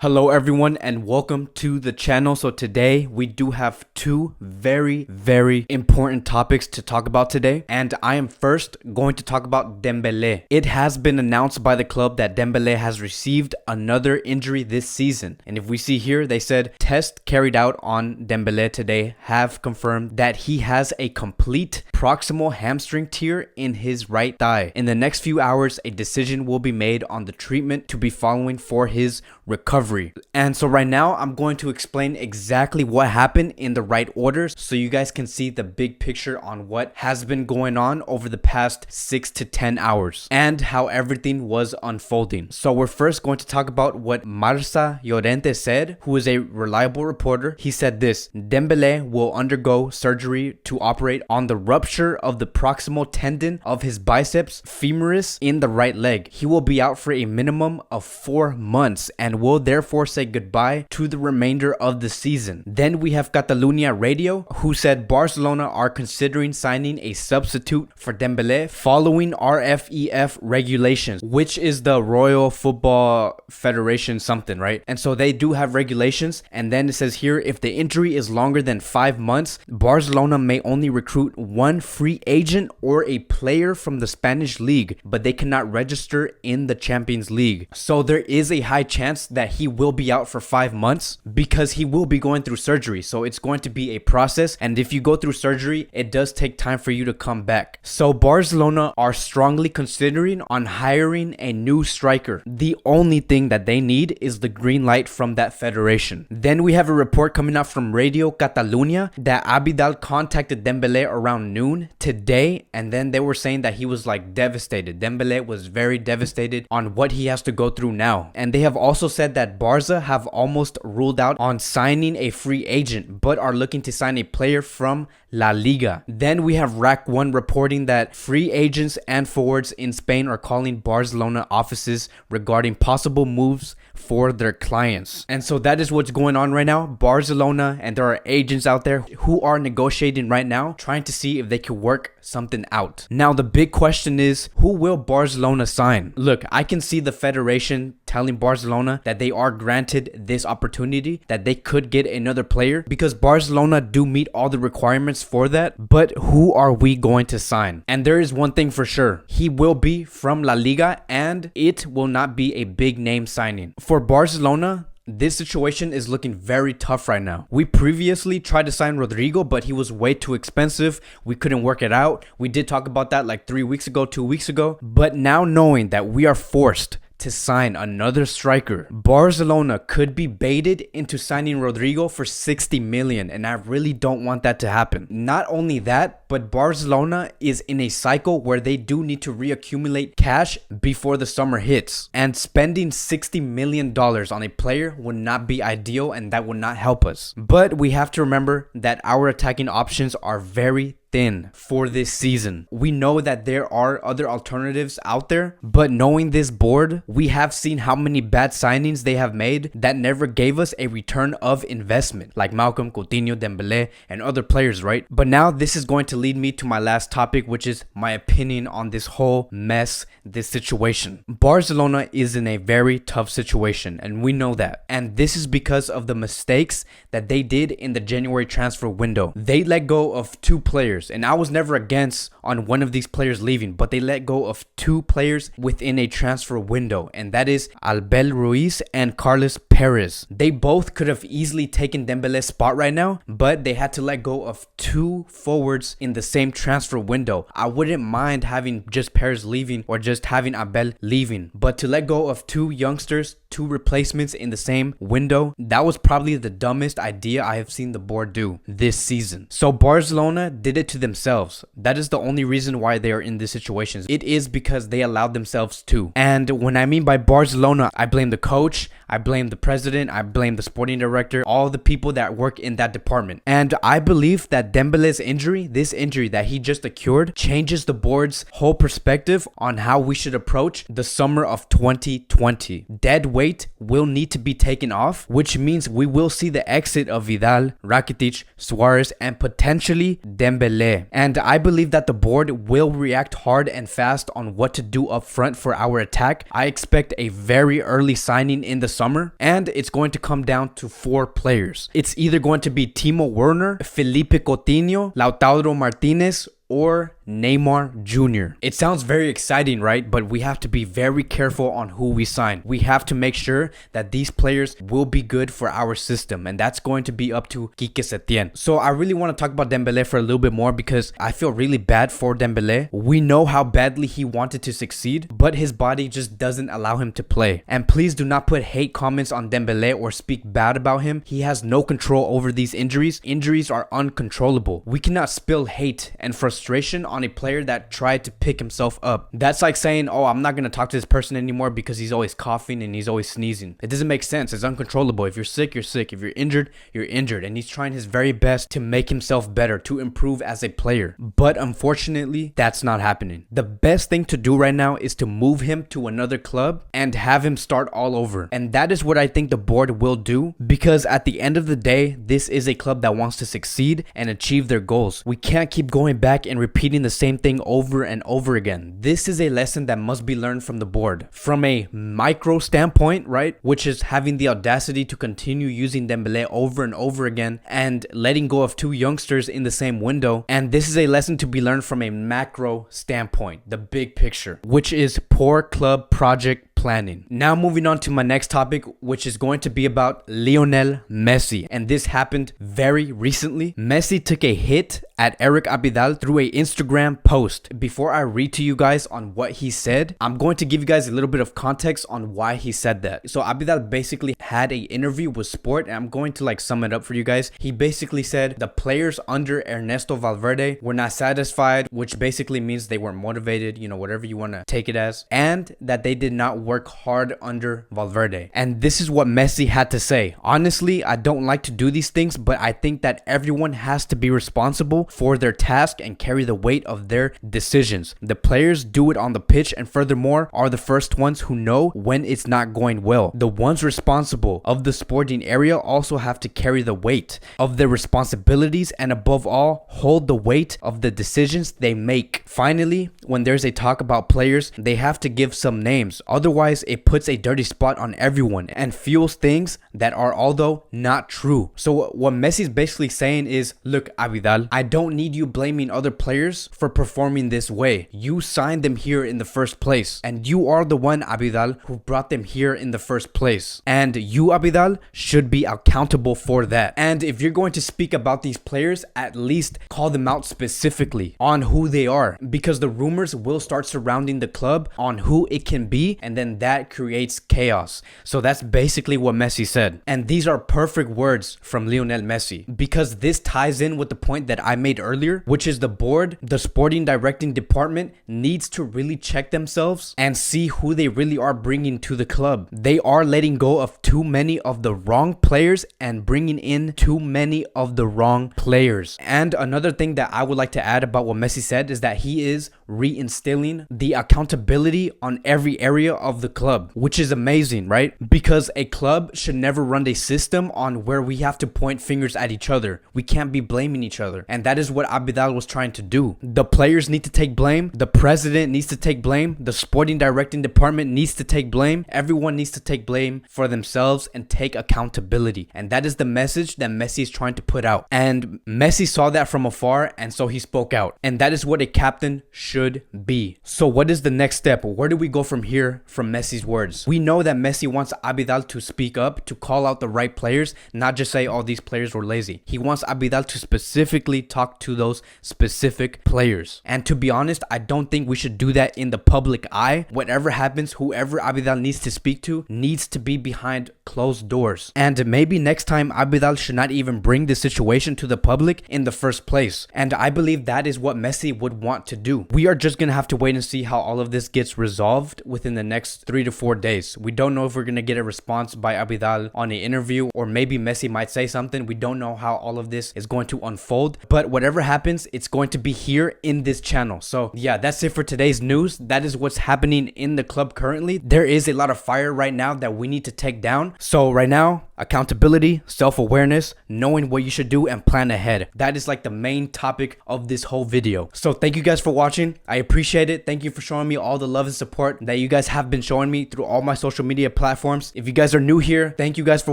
Hello everyone and welcome to the channel. So today we do have two very important topics to talk about today, and I am first going to talk about Dembele. It has been announced by the club that Dembele has received another injury this season, and if we see here, they said tests carried out on Dembele today have confirmed that he has a complete proximal hamstring tear in his right thigh. In the next few hours, a decision will be made on the treatment to be following for his recovery. And so right now I'm going to explain exactly what happened in the right order so you guys can see the big picture on what has been going on over the past 6 to 10 hours and how everything was unfolding. So we're first going to talk about what Marca Llorente said, who is a reliable reporter. He said this: Dembele will undergo surgery to operate on the rupture of the proximal tendon of his biceps femoris in the right leg. He will be out for a minimum of 4 months and will therefore say goodbye to the remainder of the season. Then we have Catalunya Radio, who said Barcelona are considering signing a substitute for Dembele following RFEF regulations, which is the Royal Football Federation something, right? And so they do have regulations, and then it says here, if the injury is longer than 5 months, Barcelona may only recruit one free agent or a player from the Spanish league, but they cannot register in the Champions League. So there is a high chance that he will be out for 5 months because he will be going through surgery. So it's going to be a process, and if you go through surgery, it does take time for you to come back. So Barcelona are strongly considering on hiring a new striker. The only thing that they need is the green light from that federation. Then we have a report coming out from Radio Catalunya that Abidal contacted Dembele around noon today, and then they were saying that he was like devastated. Dembele was very devastated on what he has to go through now. And they have also said that Barca have almost ruled out on signing a free agent, but are looking to sign a player from La Liga. Then we have Rack 1 reporting that free agents and forwards in Spain are calling Barcelona offices regarding possible moves for their clients. And so that is what's going on right now. Barcelona, and there are agents out there who are negotiating right now, trying to see if they can work something out. Now the big question is, who will Barcelona sign? Look, I can see the federation telling Barcelona that they are granted this opportunity, that they could get another player, because Barcelona do meet all the requirements for that. But who are we going to sign? And there is one thing for sure: he will be from La Liga, and it will not be a big name signing. For Barcelona, this situation is looking very tough right now. We previously tried to sign Rodrigo, but he was way too expensive. We couldn't work it out. We did talk about that like 3 weeks ago, 2 weeks ago. But now knowing that we are forced to sign another striker, Barcelona could be baited into signing Rodrigo for 60 million, and I really don't want that to happen. Not only that, but Barcelona is in a cycle where they do need to reaccumulate cash before the summer hits, and spending $60 million on a player would not be ideal, and that would not help us. But we have to remember that our attacking options are very thin for this season. We know that there are other alternatives out there, but knowing this board, we have seen how many bad signings they have made that never gave us a return of investment, like Malcolm, Coutinho, Dembele, and other players, right? But now this is going to lead me to my last topic, which is my opinion on this whole mess, this situation. Barcelona is in a very tough situation, and we know that. And this is because of the mistakes that they did in the January transfer window. They let go of 2 players, and I was never against on one of these players leaving, but they let go of 2 players within a transfer window, and that is Abel Ruiz and Carlos Perez. They both could have easily taken Dembele's spot right now, but they had to let go of 2 forwards in the same transfer window. I wouldn't mind having just Perez leaving or just having Abel leaving, but to let go of 2 youngsters, 2 replacements in the same window, that was probably the dumbest idea I have seen the board do this season. So Barcelona did it to themselves. That is the only reason why they are in this situation. It is because they allowed themselves to. And when I mean by Barcelona, I blame the coach, I blame the president, I blame the sporting director, all the people that work in that department. And I believe that Dembele's injury, this injury that he just acquired, changes the board's whole perspective on how we should approach the summer of 2020. Dead weight will need to be taken off, which means we will see the exit of Vidal, Rakitic, Suarez, and potentially Dembele. Dembele. And I believe that the board will react hard and fast on what to do up front for our attack. I expect a very early signing in the summer, and it's going to come down to 4 players. It's either going to be Timo Werner, Felipe Coutinho, Lautaro Martinez, or Neymar Jr. It sounds very exciting, right? But we have to be very careful on who we sign. We have to make sure that these players will be good for our system, and that's going to be up to Quique Setien. So I really want to talk about Dembele for a little bit more because I feel really bad for Dembele. We know how badly he wanted to succeed, but his body just doesn't allow him to play. And please do not put hate comments on Dembele or speak bad about him. He has no control over these injuries. Injuries are uncontrollable. We cannot spill hate and frustration on a player that tried to pick himself up. That's like saying, oh, I'm not going to talk to this person anymore because he's always coughing and he's always sneezing. It doesn't make sense. It's uncontrollable. If you're sick, you're sick. If you're injured, you're injured. And he's trying his very best to make himself better, to improve as a player. But unfortunately, that's not happening. The best thing to do right now is to move him to another club and have him start all over. And that is what I think the board will do, because at the end of the day, this is a club that wants to succeed and achieve their goals. We can't keep going back and repeating the same thing over and over again. This is a lesson that must be learned from the board. From a micro standpoint, right, which is having the audacity to continue using Dembele over and over again and letting go of 2 youngsters in the same window. And this is a lesson to be learned from a macro standpoint, the big picture, which is poor club project planning. Now moving on to my next topic, which is going to be about Lionel Messi. And this happened very recently. Messi took a hit at Eric Abidal through a Instagram post. Before I read to you guys on what he said, I'm going to give you guys a little bit of context on why he said that. So Abidal basically had an interview with Sport, and I'm going to sum it up for you guys. He basically said the players under Ernesto Valverde were not satisfied, which basically means they weren't motivated, whatever you want to take it as, and that they did not work hard under Valverde. And this is what Messi had to say. Honestly, I don't like to do these things, but I think that everyone has to be responsible for their task and carry the weight of their decisions. The players do it on the pitch, and furthermore are the first ones who know when it's not going well. The ones responsible of the sporting area also have to carry the weight of their responsibilities, and above all, hold the weight of the decisions they make. Finally, when there's a talk about players, they have to give some names. Otherwise, it puts a dirty spot on everyone and fuels things that are although not true. So what Messi's basically saying is, look, Abidal, I don't need you blaming other players for performing this way. You signed them here in the first place, and you are the one, Abidal, who brought them here in the first place. And you, Abidal, should be accountable for that. And if you're going to speak about these players, at least call them out specifically on who they are, because the rumors will start surrounding the club on who it can be, and then that creates chaos. So that's basically what Messi said. And these are perfect words from Lionel Messi, because this ties in with the point that I made earlier, which is the board, the sporting directing department, needs to really check themselves and see who they really are bringing to the club. They are letting go of too many of the wrong players and bringing in too many of the wrong players. And another thing that I would like to add about what Messi said is that he is reinstilling the accountability on every area of the club, which is amazing, right? Because a club should never run a system on where we have to point fingers at each other. We can't be blaming each other. And that is what Abidal was trying to do. The players need to take blame. The president needs to take blame. The sporting directing department needs to take blame. Everyone needs to take blame for themselves and take accountability. And that is the message that Messi is trying to put out. And Messi saw that from afar, and so he spoke out. And that is what a captain should be. So what is the next step? Where do we go from here from Messi's words? We know that Messi wants Abidal to speak up, to call out the right players, not just say, oh, these players were lazy. He wants Abidal to specifically talk to those specific players. And to be honest, I don't think we should do that in the public eye. Whatever happens, whoever Abidal needs to speak to needs to be behind closed doors. And maybe next time Abidal should not even bring the situation to the public in the first place. And I believe that is what Messi would want to do. We are just going to have to wait and see how all of this gets resolved within the next 3 to 4 days. We don't know if we're going to get a response by Abidal on an interview, or maybe Messi might say something. We don't know how all of this is going to unfold, but whatever happens, it's going to be here in this channel. So yeah, that's it for today's news. That is what's happening in the club currently. There is a lot of fire right now that we need to take down. So right now, accountability, self-awareness, knowing what you should do, and plan ahead. That is like the main topic of this whole video. So thank you guys for watching. I appreciate it. Thank you for showing me all the love and support that you guys have been showing me through all my social media platforms. If you guys are new here, thank you guys for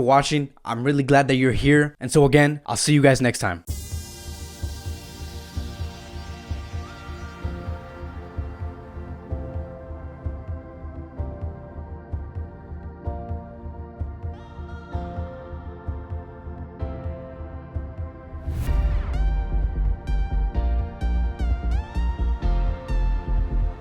watching. I'm really glad that you're here. And so again, I'll see you guys next time.